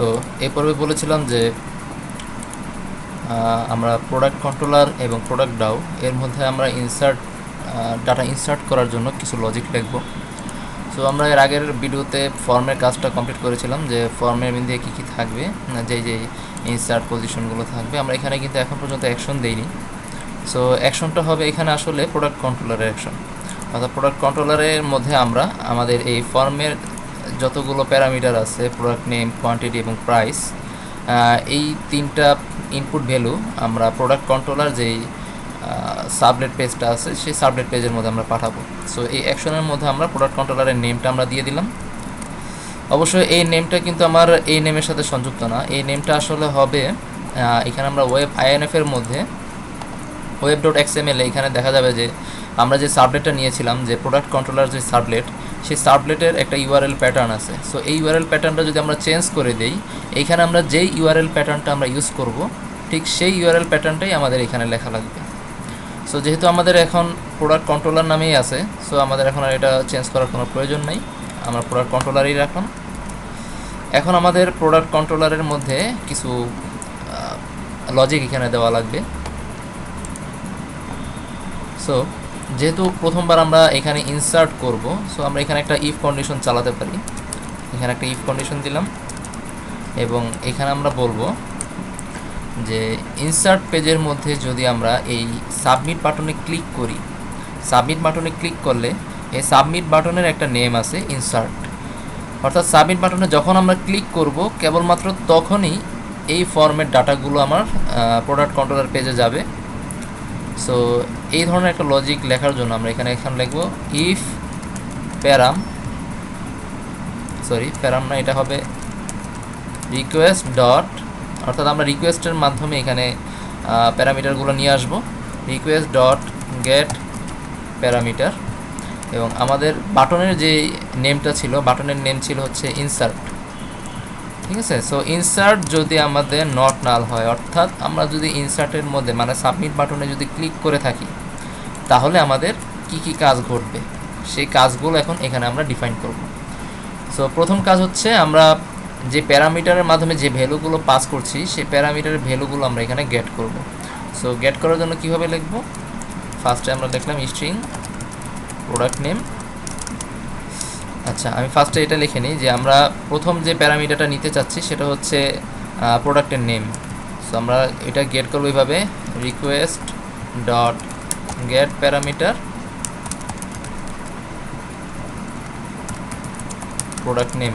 তো এই পর্বে বলেছিলাম যে আমরা প্রোডাক্ট কন্ট্রোলার এবং প্রোডাক্ট ডাউ এর মধ্যে আমরা ডাটা ইনসার্ট করার জন্য কিছু লজিক লিখব। সো আমরা এর আগের ভিডিওতে ফর্মের কাজটা কমপ্লিট করেছিলাম যে ফর্মের মধ্যে কী কী থাকবে, যে ইনসার্ট পজিশনগুলো থাকবে। আমরা এখানে কিন্তু এখন পর্যন্ত অ্যাকশন দেইনি। সো অ্যাকশনটা হবে এখানে আসলে প্রোডাক্ট কন্ট্রোলারের অ্যাকশন, অর্থাৎ প্রোডাক্ট কন্ট্রোলারের মধ্যে আমরা আমাদের এই ফর্মের যতগুলো প্যারামিটার আছে, প্রোডাক্ট নেম, কোয়ান্টিটি এবং প্রাইস, এই তিনটা ইনপুট ভ্যালু আমরা প্রোডাক্ট কন্ট্রোলার যেই সাবলেট পেজটা আছে সেই সাবলেট পেজের মধ্যে আমরা পাঠাবো। সো এই অ্যাকশনের মধ্যে আমরা প্রোডাক্ট কন্ট্রোলারের নেমটা আমরা দিয়ে দিলাম। অবশ্যই এই নেমটা কিন্তু আমার এই নেমের সাথে সংযুক্ত না, এই নেমটা আসলে হবে এখানে আমরা ওয়েব আইএনএফের মধ্যে web.xml এখানে দেখা যাবে যে আমরা যে সাবলেটটা নিয়েছিলাম, যে প্রোডাক্ট কন্ট্রোলার যে সাবলেট, সেই সাবলেটের একটা ইউআরএল প্যাটার্ন আছে। সো এই ইউআরএল প্যাটার্নটা যদি আমরা চেঞ্জ করে দেই, এইখানে আমরা যেই ইউআরএল প্যাটার্নটা আমরা ইউজ করব ঠিক সেই ইউআরএল প্যাটার্নটাই আমাদের এখানে লেখা লাগবে। সো যেহেতু আমাদের এখন প্রোডাক্ট কন্ট্রোলার নামেই আছে, সো আমাদের এখন আর এটা চেঞ্জ করার কোনো প্রয়োজন নেই, আমরা প্রোডাক্ট কন্ট্রোলারই রাখলাম। এখন আমাদের প্রোডাক্ট কন্ট্রোলারের মধ্যে কিছু লজিক এখানে দেওয়া লাগবে। সো যেহেতু প্রথমবার আমরা এখানে ইনসার্ট করব, সো আমরা এখানে একটা ইফ কন্ডিশন চালাতে পারি। এখানে একটা ইফ কন্ডিশন দিলাম এবং এখানে আমরা বলবো যে ইনসার্ট পেজের মধ্যে যদি আমরা এই সাবমিট বাটনে ক্লিক করি, সাবমিট বাটনে ক্লিক করলে এই সাবমিট বাটনের একটা নেম আছে ইনসার্ট, অর্থাৎ সাবমিট বাটনে যখন আমরা ক্লিক করব কেবলমাত্র তখনই এই ফর্মের ডাটাগুলো আমার প্রোডাক্ট কন্ট্রোলার পেজে যাবে। সো এই ধরনের একটা লজিক লেখার জন্য আমরা এখানে লিখব ইফ প্যারাম না, এটা হবে রিকোয়েস্ট ডট, অর্থাৎ আমরা রিকোয়েস্টের মাধ্যমে এখানে প্যারামিটারগুলো নিয়ে আসব। রিকোয়েস্ট ডট গেট প্যারামিটার, এবং আমাদের বাটনের যে নেমটা ছিল, বাটনের নেম ছিল হচ্ছে ইনসার্ট, ঠিক আছে। সো ইনসার্ট যদি আমাদের নট নাল হয়, অর্থাৎ আমরা যদি ইনসার্টের মধ্যে মানে সাবমিট বাটনে যদি ক্লিক করে থাকি, তাহলে আমাদের কি কি কাজ ঘটবে সেই কাজগুলো এখন এখানে আমরা ডিফাইন করব। সো প্রথম কাজ হচ্ছে আমরা যে প্যারামিটারের মাধ্যমে যে ভ্যালুগুলো পাস করছি সেই প্যারামিটারের ভ্যালুগুলো আমরা এখানে গেট করব। সো গেট করার জন্য কীভাবে লিখব, ফার্স্টে আমরা লিখলাম স্ট্রিং প্রোডাক্ট নেম। আচ্ছা, আমি ফার্স্টে এটা লিখে নিই যে আমরা প্রথম যে প্যারামিটারটা নিতে চাচ্ছি সেটা হচ্ছে প্রোডাক্টের নেম। সো আমরা এটা গেট করবো এইভাবে, request dot gate parameter product name.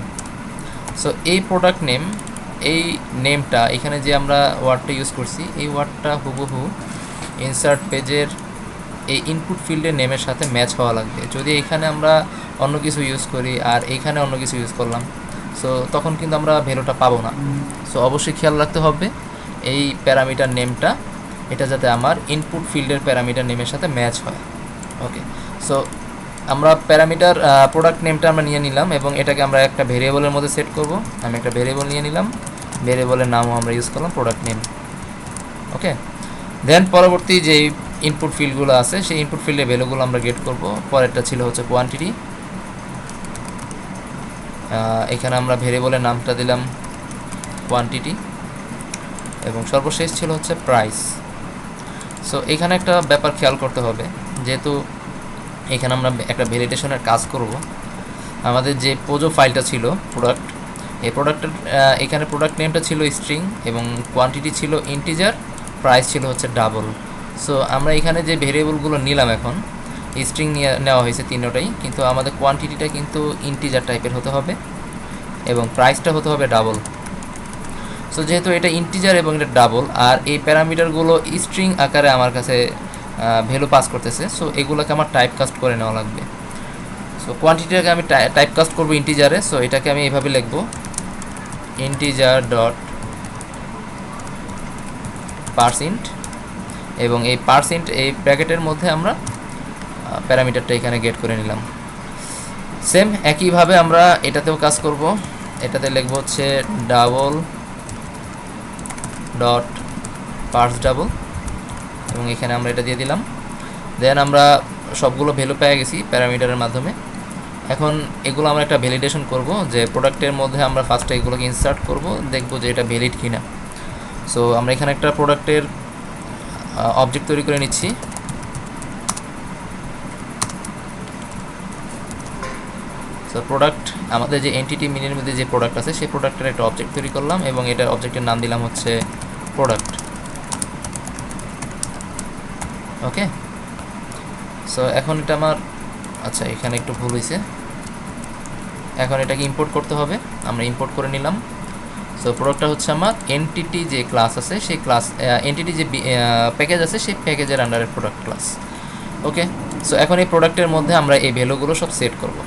So এই প্রোডাক্ট নেম, এই নেমটা এখানে যে আমরা ওয়ার্ডটা ইউজ করছি, এই ওয়ার্ডটা হুবহু ইনসার্ট পেজের এই ইনপুট ফিল্ডের নেমের সাথে ম্যাচ হওয়া লাগবে। যদি এখানে আমরা অন্য কিছু ইউজ করি আর এইখানে অন্য কিছু ইউজ করলাম, সো তখন কিন্তু আমরা ভ্যালুটা পাবো না। সো অবশ্যই খেয়াল রাখতে হবে এই প্যারামিটার নেমটা, এটা যাতে আমার ইনপুট ফিল্ডের প্যারামিটার নেমের সাথে ম্যাচ হয়। ওকে, সো আমরা প্যারামিটার প্রোডাক্ট নেমটা আমরা নিয়ে নিলাম এবং এটাকে আমরা একটা ভেরিয়েবলের মধ্যে সেট করব। আমি একটা ভেরিয়েবল নিয়ে নিলাম, ভেরিয়েবলের নামও আমরা ইউজ করলাম প্রোডাক্ট নেম। ওকে, দেন পরবর্তী যে ইনপুট ফিল্ডগুলো আছে সেই ইনপুট ফিল্ডের ভ্যালুগুলো আমরা গেট করব। পরেরটা ছিল হচ্ছে কোয়ান্টিটি, এখানে আমরা ভেরিয়েবলের নামটা দিলাম কোয়ান্টিটি, এবং সর্বশেষ ছিল হচ্ছে প্রাইস। সো এখানে একটা ব্যাপার খেয়াল করতে হবে, যেহেতু এখানে আমরা একটা ভ্যালিডেশনের কাজ করব, আমাদের যে পোজো ফাইলটা ছিল প্রোডাক্ট, এই প্রোডাক্টের এখানে প্রোডাক্ট নেমটা ছিল স্ট্রিং এবং কোয়ান্টিটি ছিল ইন্টিজার, প্রাইস ছিল হচ্ছে ডাবল। সো আমরা এখানে যে ভেরিয়েবলগুলো নিলাম, এখন স্ট্রিং নেওয়া হয়েছে তিনটাই, কিন্তু আমাদের কোয়ান্টিটিটা কিন্তু ইন্টিজার টাইপের হতে হবে এবং প্রাইসটা হতে হবে ডাবল। সো যেহেতু এটা ইন্টিজার এবং এটা ডাবল, আর এই প্যারামিটারগুলো স্ট্রিং আকারে আমার কাছে ভ্যালু পাস করতেছে, সো এগুলোকে আমার টাইপ কাস্ট করে নেওয়া লাগবে। সো কোয়ান্টিটিটাকে আমি টাইপ কাস্ট করবো ইন্টিজারে। সো এটাকে আমি এইভাবে লিখবো, ইন্টিজার ডট পার্সেন্ট, এবং এই পার্সেন্ট এই ব্র্যাকেটের মধ্যে আমরা প্যারামিটারটা এখানে গেট করে নিলাম। সেম একইভাবে আমরা এটাতেও কাজ করব, এটাতে লিখবো হচ্ছে ডাবল ডট পার্স ডাবল, এবং এখানে আমরা এটা দিয়ে দিলাম। দেন আমরা সবগুলো ভ্যালু পেয়ে গেছি প্যারামিটারের মাধ্যমে। এখন এগুলো আমরা একটা ভ্যালিডেশন করব, যে প্রোডাক্টের মধ্যে আমরা ফার্স্টে এগুলোকে ইনসার্ট করব, দেখব যে এটা ভ্যালিড কিনা। সো আমরা এখানে একটা প্রোডাক্টের অবজেক্ট তৈরি করে নিচ্ছি। সো প্রোডাক্ট, আমাদের যে এন্টিটি মিনির মধ্যে যে প্রোডাক্ট আছে সেই প্রোডাক্টের একটা অবজেক্ট তৈরি করলাম এবং এটার অবজেক্টের নাম দিলাম হচ্ছে প্রোডাক্ট। ওকে, সো এখন এটা আমার, আচ্ছা এখানে একটু ভুল হয়েছে, এখন এটাকে ইম্পোর্ট করতে হবে, আমরা ইম্পোর্ট করে নিলাম। সো প্রোডাক্টটা হচ্ছে আমার এন্টিটি যে ক্লাস আছে সেই ক্লাস, এন্টিটি যে প্যাকেজ আছে সেই প্যাকেজের আন্ডারে প্রোডাক্ট ক্লাস। ওকে, সো এখন এই প্রোডাক্টের মধ্যে আমরা এই ভ্যালুগুলো সব সেট করব।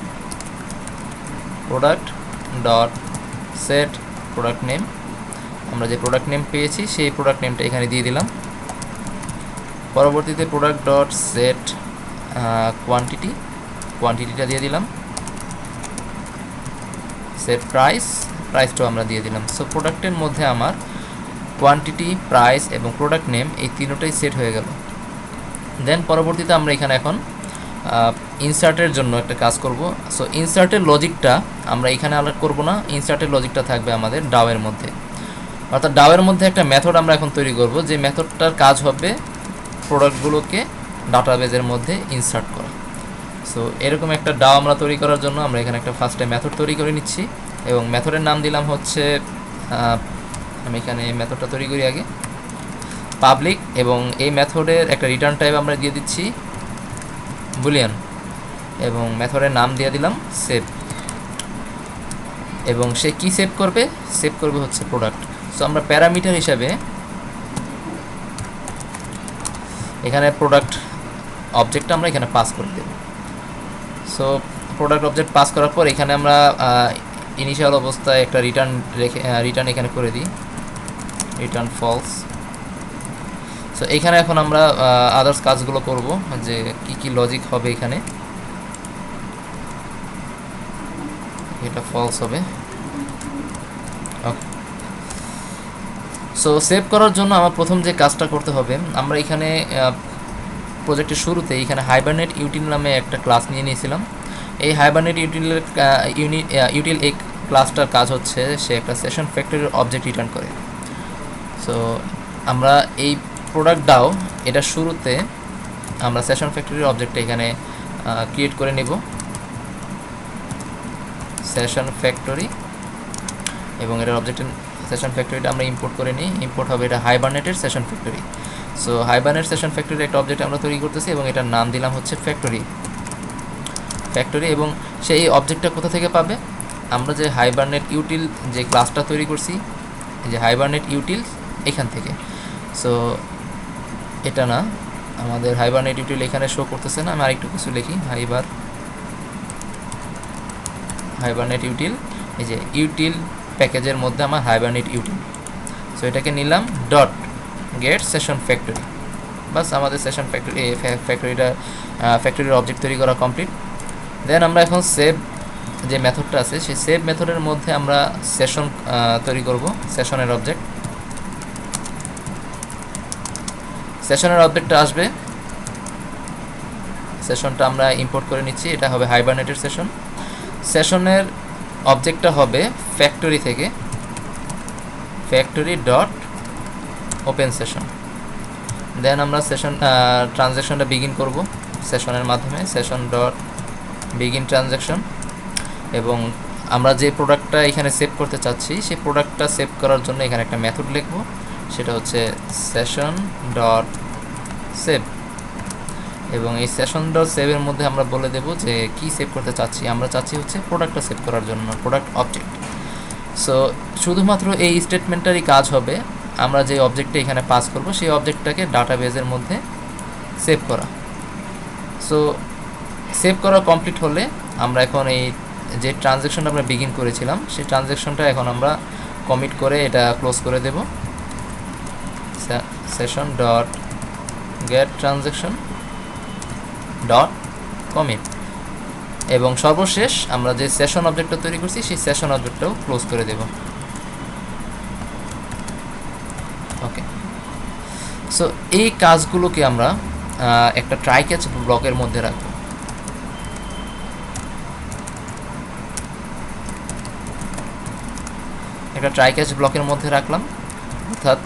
Product dot set product name, আমরা যে প্রোডাক্ট নেম পেয়েছি সেই প্রোডাক্ট নেমটা এখানে দিয়ে দিলাম। পরবর্তীতে প্রোডাক্ট ডট সেট কোয়ান্টিটিটা দিয়ে দিলাম। সেট প্রাইসটাও আমরা দিয়ে দিলাম। সো প্রোডাক্টের মধ্যে আমার কোয়ান্টিটি, প্রাইস এবং প্রোডাক্ট নেম এই তিনটাই সেট হয়ে গেল। দেন পরবর্তীতে আমরা এখানে এখন ইনসার্টের জন্য একটা কাজ করব। সো ইনসার্টের লজিকটা আমরা এখানে আলাদা করব না, ইনসার্টের লজিকটা থাকবে আমাদের ডাওয়ের মধ্যে। অর্থাৎ ডাওয়ের মধ্যে একটা মেথড আমরা এখন তৈরি করব, যে মেথডটার কাজ হবে প্রোডাক্টগুলোকে ডাটাবেজের মধ্যে ইনসার্ট করা। সো এরকম একটা ডাও আমরা তৈরি করার জন্য আমরা এখানে একটা ফার্স্টে মেথড তৈরি করে নিচ্ছি এবং মেথডের নাম দিলাম হচ্ছে, আমি এখানে মেথডটা তৈরি করি আগে, পাবলিক, এবং এই মেথডের একটা রিটার্ন টাইপ আমরা দিয়ে দিচ্ছি বুলিয়ান, এবং মেথডের নাম দিয়ে দিলাম সেভ। এবং সে কি সেভ করবে হচ্ছে প্রোডাক্ট। সো আমরা প্যারামিটার হিসাবে এখানে প্রোডাক্ট অবজেক্টটা আমরা এখানে পাস করে দেব। সো প্রোডাক্ট অবজেক্ট পাস করার পর এখানে আমরা ইনিশিয়াল অবস্থায় একটা রিটার্ন এখানে করে দিই, রিটার্ন ফলস। সো এখানে এখন আমরা আদার্স কাজগুলো করব, যে কি লজিক হবে এখানে। এটা ফলস হবে। ওকে, সো সেভ করার জন্য আমার প্রথম যে কাজটা করতে হবে, আমরা এখানে প্রজেক্টের শুরুতে এখানে হাইবারনেট ইউটিল নামে একটা ক্লাস নিয়ে নিয়েছিলাম। এই হাইবারনেট ইউটিল এই ক্লাসটার কাজ হচ্ছে সে একটা সেশন ফ্যাক্টরির অবজেক্ট রিটার্ন করে। সো আমরা এই প্রোডাক্ট ডাও এটা শুরুতে আমরা সেশন ফ্যাক্টরির অবজেক্টটা এখানে ক্রিয়েট করে নেব, সেশন ফ্যাক্টরি, এবং এটার অবজেক্টের সেশন ফ্যাক্টরিটা আমরা ইম্পোর্ট করে নিই। ইম্পোর্ট হবে এটা হাইবারনেটের session factory. So Hibernate session factory একটা অবজেক্ট আমরা তৈরি করতেছি এবং এটার নাম দিলাম হচ্ছে ফ্যাক্টরি। এবং সেই অবজেক্টটা কোথা থেকে পাবে, আমরা যে হাইবারনেট ইউটিল যে ক্লাসটা তৈরি করছি, যে হাইবারনেট ইউটিল, এখান থেকে। সো এটা না, আমাদের হাইবারনেট ইউটিল এখানে শো করতেছে না, আমি আরেকটু কিছু লিখি, হাইবারনেট ইউটিল, এই যে ইউটিল প্যাকেজের মধ্যে আমার হাইবারনেট ইউটিল। সো এটাকে নিলাম ডট গেট সেশন ফ্যাক্টরি, বাস আমাদের সেশন ফ্যাক্টরির অবজেক্ট তৈরি করা কমপ্লিট। দেন আমরা এখন সেভ যে মেথডটা আছে সেই সেভ মেথডের মধ্যে আমরা সেশন তৈরি করব, সেশনের অবজেক্টটা আসবে, সেশনটা আমরা ইম্পোর্ট করে নিচ্ছি, এটা হবে হাইবারনেটের সেশনের অবজেক্টটা হবে ফ্যাক্টরি থেকে, ফ্যাক্টরি ডট ওপেন সেশন। দেন আমরা সেশন ট্রানজ্যাকশনটা বিগিন করব সেশনের মাধ্যমে, সেশন ডট বিগিন ট্রানজ্যাকশন। এবং আমরা যে প্রোডাক্টটা এখানে সেভ করতে চাচ্ছি সেই প্রোডাক্টটা সেভ করার জন্য এখানে একটা মেথড লিখব, সেটা হচ্ছে সেশন ডট সেভ। এবং এই সেশন ডট সেভের মধ্যে আমরা বলে দেব যে কি সেভ করতে চাচ্ছি, আমরা চাচ্ছি হচ্ছে প্রোডাক্টটা সেভ করার জন্য, প্রোডাক্ট অবজেক্ট। সো শুধুমাত্র এই স্টেটমেন্টটারই কাজ হবে, আমরা যে অবজেক্টটা এখানে পাস করব সেই অবজেক্টটাকে ডাটাবেজের মধ্যে সেভ করা। সো সেভ করা কমপ্লিট হলে আমরা এখন এই যে ট্রানজ্যাকশনটা আমরা বিগিন করেছিলাম সেই ট্রানজ্যাকশনটা এখন আমরা কমিট করে এটা ক্লোজ করে দেব, session dot get transaction dot commit. এবং সর্বশেষ আমরা যে সেশন অবজেক্টটা তৈরি করছি সেই সেশন অবজেক্টটাও ক্লোজ করে দেব। ওকে, সো এই কাজগুলোকে আমরা একটা ট্রাই ক্যাচ ব্লকের মধ্যে রাখব। একটা ট্রাই ক্যাচ ব্লকের মধ্যে রাখলাম, অর্থাৎ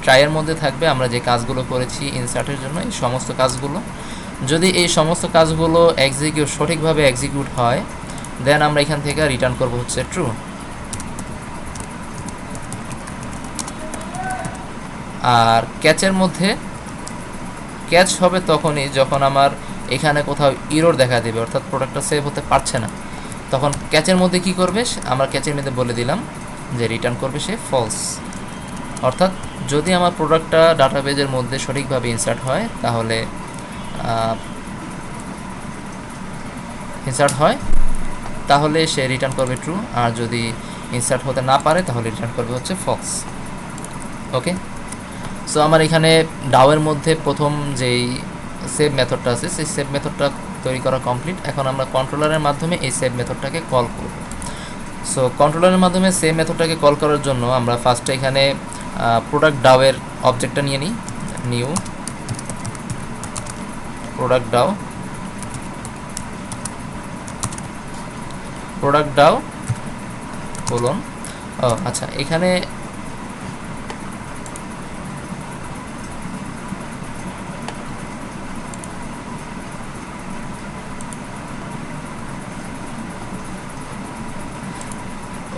ট্রাইয়ের মধ্যে থাকবে আমরা যে কাজগুলো করেছি ইনসার্টের জন্য এই সমস্ত কাজগুলো। যদি এই সমস্ত কাজগুলো সঠিকভাবে এক্সিকিউট হয়, দেন আমরা এখান থেকে রিটার্ন করব হচ্ছে ট্রু। আর ক্যাচের মধ্যে ক্যাচ হবে তখনই যখন আমার এখানে কোথাও ইরর দেখা দেবে, অর্থাৎ প্রোডাক্টটা সেভ হতে পারছে না, তখন ক্যাচের মধ্যে কি করবে, আমরা ক্যাচের মধ্যে বলে দিলাম যে রিটার্ন করবে সে ফলস। অর্থাৎ যদি আমার প্রোডাক্টটা ডাটাবেজের মধ্যে সঠিকভাবে ইনসার্ট হয় তাহলে সে রিটার্ন করবে ট্রু, আর যদি ইনসার্ট হতে না পারে তাহলে রিটার্ন করবে হচ্ছে ফলস। ওকে, সো আমার এখানে ডাওয়ের মধ্যে প্রথম যেই সেভ মেথডটা আছে সেই সেভ মেথডটা তৈরি করা কমপ্লিট। এখন আমরা কন্ট্রোলারের মাধ্যমে এই সেভ মেথডটাকে কল করব। সো কন্ট্রোলারের মাধ্যমে সেভ মেথডটাকে কল করার জন্য আমরা ফার্স্টে এখানে প্রোডাক্ট ডাওয়ের অবজেক্টটা নিয়ে নিই, নিউ প্রোডাক্ট ডাও কোলন, আচ্ছা এখানে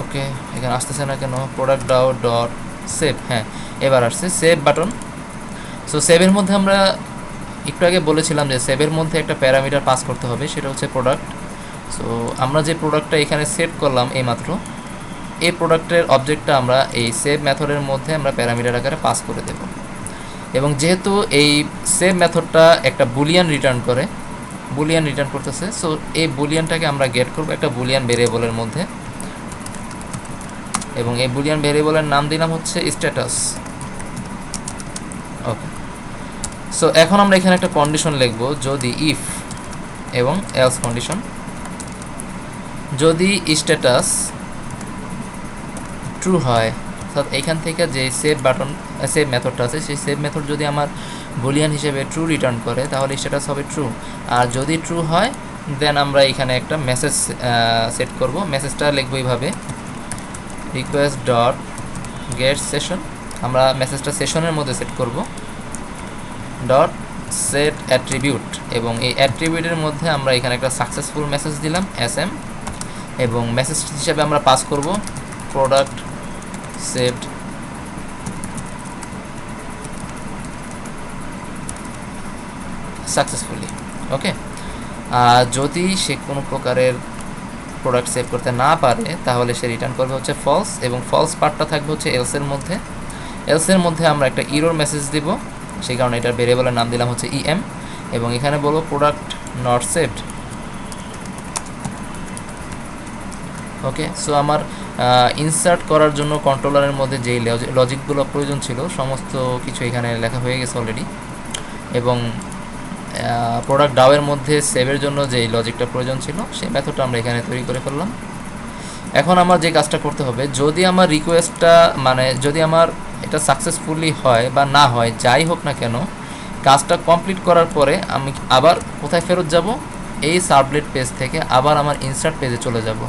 ওকে এখানে আসতেছে না কেন, প্রোডাক্ট ডাও ডট সেভ, হ্যাঁ এবার আসছে সেভ বাটন। সো সেভের মধ্যে আমরা একটু আগে বলেছিলাম যে সেভের মধ্যে একটা প্যারামিটার পাস করতে হবে, সেটা হচ্ছে প্রোডাক্ট। সো আমরা যে প্রোডাক্টটা এখানে সেভ করলাম এইমাত্র, এই প্রোডাক্টের অবজেক্টটা আমরা এই সেভ মেথডের মধ্যে আমরা প্যারামিটার আকারে পাস করে দেব। এবং যেহেতু এই সেভ মেথডটা একটা বুলিয়ান রিটার্ন করতেছে, সো এই বুলিয়ানটাকে আমরা গেট করব একটা বুলিয়ান ভেরিয়েবলের মধ্যে, এবং এই বুলিয়ান ভেরিয়েবলের নাম দিলাম হচ্ছে স্ট্যাটাস। ওকে, সো এখন আমরা এখানে একটা কন্ডিশন লিখব, যদি ইফ এবং এলস কন্ডিশন, যদি স্ট্যাটাস ট্রু হয়, অর্থাৎ এখান থেকে যে সেভ মেথডটা আছে সেই সেভ মেথড যদি আমার বুলিয়ান হিসেবে ট্রু রিটার্ন করে তাহলে স্ট্যাটাস হবে ট্রু। আর যদি ট্রু হয় দেন আমরা এখানে একটা মেসেজ সেট করব। মেসেজটা লিখবো এইভাবে, রিকোয়েস্ট ডট গেট সেশন, আমরা মেসেজটা সেশনের মধ্যে সেট করব, ডট সেট অ্যাট্রিবিউট, এবং এই অ্যাট্রিবিউটের মধ্যে আমরা এখানে একটা সাকসেসফুল মেসেজ দিলাম SM, এবং মেসেজ হিসাবে আমরা পাস করব প্রোডাক্ট সেট সাকসেসফুলি। ওকে, যদি সে কোনো প্রকারের প্রোডাক্ট সেভ করতে না পারে তাহলে সে রিটার্ন করবে হচ্ছে ফলস, এবং ফলস পার্টটা থাকবে হচ্ছে এলসের মধ্যে আমরা একটা ইরর মেসেজ দিব, সেই কারণে এটার ভেরিয়েবলের নাম দিলাম হচ্ছে EM, এবং এখানে বলবো product not saved. Okay, so আমার ইনসার্ট করার জন্য কন্ট্রোলারের মধ্যে যেই লজিকগুলো প্রয়োজন ছিল সমস্ত কিছু এখানে লেখা হয়ে গেছে অলরেডি, এবং প্রোডাক্ট ডাওয়ের মধ্যে সেভের জন্য যেই লজিকটা প্রয়োজন ছিল সেই মেথডটা আমরা এখানে তৈরি করে ফেললাম। এখন আমার যে কাজটা করতে হবে, যদি আমার রিকোয়েস্টটা যদি আমার এটা সাকসেসফুলি হয় বা না হয়, যাই হোক না কেন, কাজটা কমপ্লিট করার পরে আমি আবার কোথায় ফেরত যাব, এই সার্ভলেট পেজ থেকে আবার আমার ইনসার্ট পেজে চলে যাব।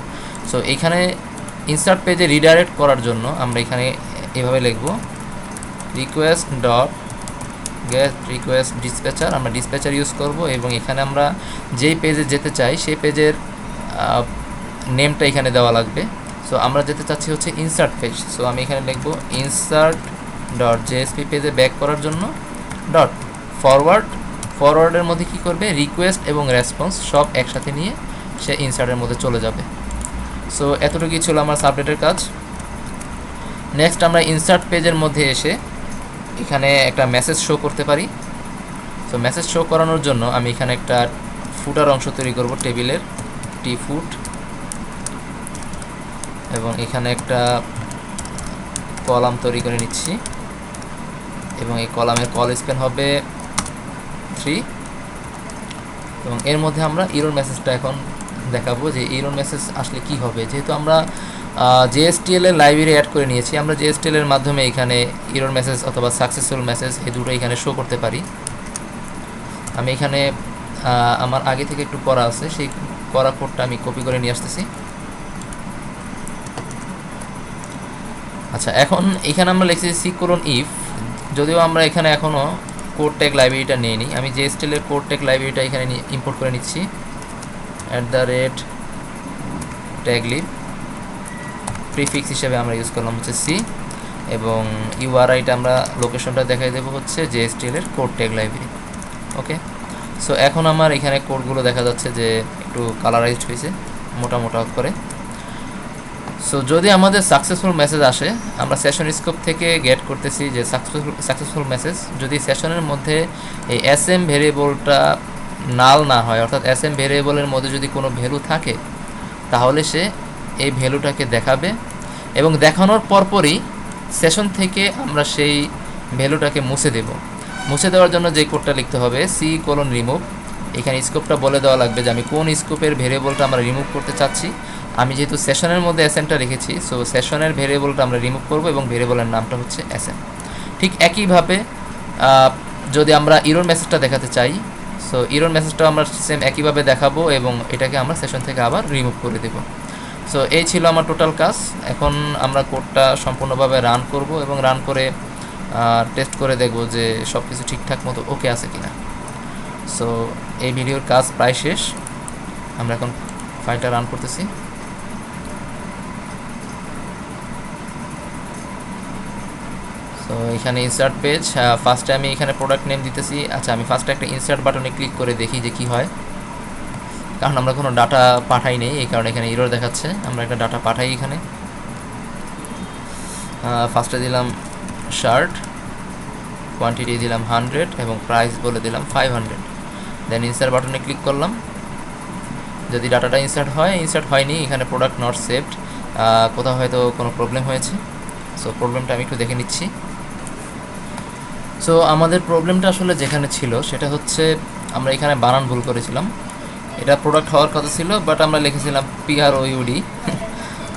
সো এখানে ইনসার্ট পেজে রিডাইরেক্ট করার জন্য আমরা এখানে এভাবে লিখব, রিকোয়েস্ট ডট গেট রিকোয়েস্ট ডিসপ্যাচার, আমরা ডিসপ্যাচার ইউজ করব, এবং এখানে আমরা যেই পেজে যেতে চাই সেই পেজের নেমটা এখানে দেওয়া লাগবে। সো আমরা যেতে চাচ্ছি হচ্ছে ইনসার্ট পেজ, সো আমি এখানে লিখব ইনসার্ট ডট জেএসপি পেজে ব্যাক করার জন্য ডট ফরওয়ার্ডের মধ্যে কি করবে, রিকোয়েস্ট এবং রেসপন্স সব একসাথে নিয়ে সে ইনসার্টের মধ্যে চলে যাবে। সো এতটুকুই ছিল আমার সাবনেটের কাজ। নেক্সট আমরা ইনসার্ট পেজের মধ্যে এসে এখানে একটা মেসেজ শো করতে পারি। সো মেসেজ শো করানোর জন্য আমি এখানে একটা ফুটার অংশ তৈরি করব, টেবিলের ফুট, এবং এখানে একটা কলাম তৈরি করে নিচ্ছি, এবং এই কলামের কল স্পেন হবে 3, এবং এর মধ্যে আমরা ইরর মেসেজটা এখন দেখাবো যে ইরর মেসেজ আসলে কি হবে। যেহেতু আমরা JSTL এর লাইব্রেরি অ্যাড করে নিয়েছি, আমরা JSTL এর মাধ্যমে এখানে ইরর মেসেজ অথবা সাকসেসফুল মেসেজ এই দুটো এখানে শো করতে পারি। আমি এখানে আমার আগে থেকে একটু করা আছে, সেই করা কোডটা আমি কপি করে নিয়ে আসতেছি। আচ্ছা, এখন এখানে আমরা লিখছি সি কোলন ইফ, যদিও আমরা এখানে এখনও কোড ট্যাগ লাইব্রেরিটা নিয়ে নিই। আমি যে স্টাইলের কোড ট্যাগ লাইব্রেরিটা এখানে ইম্পোর্ট করে নিচ্ছি, @taglib প্রিফিক্স হিসেবে আমরা ইউজ করলাম হচ্ছে সি, এবং ইউআরআইটা আমরা লোকেশনটা দেখাই দেবো হচ্ছে জেএসটিএল এর কোড ট্যাগ লাইব্রেরি। ওকে, সো এখন আমার এখানে কোডগুলো দেখা যাচ্ছে যে একটু কালারাইজড হয়েছে মোটা মোটা করে। সো যদি আমাদের সাকসেসফুল মেসেজ আসে, আমরা সেশন স্কোপ থেকে গেট করতেছি যে সাকসেসফুল মেসেজ। যদি সেশনের মধ্যে এই এসএম ভেরিয়েবলটা নাল না হয়, অর্থাৎ এসএম ভেরিয়েবলের মধ্যে যদি কোনো ভ্যালু থাকে, তাহলে সে এই ভ্যালুটাকে দেখাবে, এবং দেখানোর পরপরই সেশন থেকে আমরা সেই ভ্যালুটাকে মুছে দেব। মুছে দেওয়ার জন্য যে কোডটা লিখতে হবে সি কোলন রিমুভ। এখানে স্কোপটা বলে দেওয়া লাগবে যে আমি কোন স্কোপের ভেরিয়েবলটা আমরা রিমুভ করতে চাচ্ছি। আমি যেহেতু সেশনের মধ্যে এসএমটা রেখেছি, সো সেশনের ভেরিয়েবলটা আমরা রিমুভ করব এবং ভেরিয়েবলের নামটা হচ্ছে এসএম। ঠিক একইভাবে যদি আমরা ইরর মেসেজটা দেখাতে চাই, সো ইরর মেসেজটাও আমরা সেম একইভাবে দেখাবো এবং এটাকে আমরা সেশন থেকে আবার রিমুভ করে দেব। সো এই ছিল আমার টোটাল কাজ। এখন আমরা কোডটা সম্পূর্ণভাবে রান করব এবং রান করে টেস্ট করে দেখব যে সব কিছু ঠিকঠাক মতো ওকে আছে কিনা। সো এই ভিডিওর কাজ প্রায় শেষ। আমরা এখন ফাইলটা রান করতেছি। তো এখানে ইনসার্ট পেজ, ফার্স্টে আমি এখানে প্রোডাক্ট নেম দিতেছি। আচ্ছা, আমি ফার্স্টে একটা ইনসার্ট বাটনে ক্লিক করে দেখি যে কি হয়, কারণ আমরা কোনো ডাটা পাঠাই নেই, এই কারণে এখানে এরর দেখাচ্ছে। আমরা একটা ডাটা পাঠাই। এখানে ফার্স্টে দিলাম শার্ট, কোয়ান্টিটি দিলাম 100 এবং প্রাইস বলে দিলাম 500। দেন ইনসার্ট বাটনে ক্লিক করলাম। যদি ডাটাটা ইনসার্ট হয়, ইনসার্ট হয়নি, এখানে প্রোডাক্ট নট সেভড, কোথাও হয়তো কোনো প্রবলেম হয়েছে। সো প্রবলেমটা আমি একটু দেখে নিচ্ছি। সো আমাদের প্রবলেমটা আসলে যেখানে ছিল সেটা হচ্ছে আমরা এখানে বানান ভুল করেছিলাম। এটা প্রোডাক্ট হওয়ার কথা ছিল, বাট আমরা লিখেছিলাম PROUD।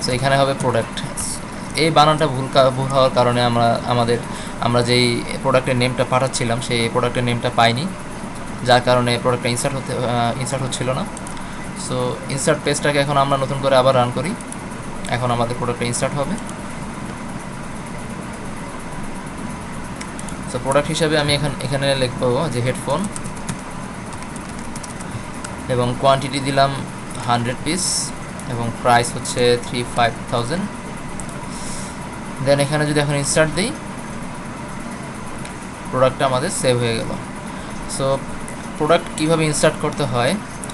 সো এখানে হবে প্রোডাক্ট। এই বানানটা ভুল হওয়ার কারণে আমরা যেই প্রোডাক্টের নেমটা পাঠাচ্ছিলাম সেই প্রোডাক্টের নেমটা পাইনি, যার কারণে প্রোডাক্টটা ইনসার্ট হচ্ছিল না। সো ইনসার্ট পেজটাকে এখন আমরা নতুন করে আবার রান করি। এখন আমাদের প্রোডাক্টটা ইনসার্ট হবে। সো প্রোডাক্ট হিসাবে আমি এখানে লিখবো যে হেডফোন, এবং কোয়ান্টিটি দিলাম 100 পিস এবং প্রাইস হচ্ছে 35,000। দেন এখানে যদি এখন ইনসার্ট দিই, প্রোডাক্টটা আমাদের সেভ হয়ে গেল। সো প্রোডাক্ট কীভাবে ইনসার্ট করতে হয়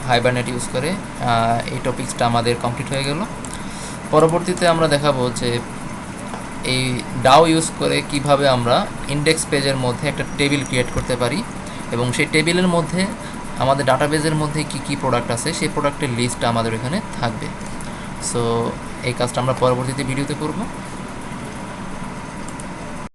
হাইবারনেট ইউজ করে, এই টপিক্সটা আমাদের কমপ্লিট হয়ে গেল। পরবর্তীতে আমরা দেখাবো যে এই ডাও ইউজ করে কিভাবে আমরা ইন্ডেক্স পেজের মধ্যে একটা টেবিল ক্রিয়েট করতে পারি, এবং সেই টেবিলের মধ্যে আমাদের ডাটাবেজের মধ্যে কি কি প্রোডাক্ট আছে সেই প্রোডাক্টের লিস্টটা আমাদের এখানে থাকবে। সো এই কাজটা আমরা পরবর্তীতে ভিডিওতে করব।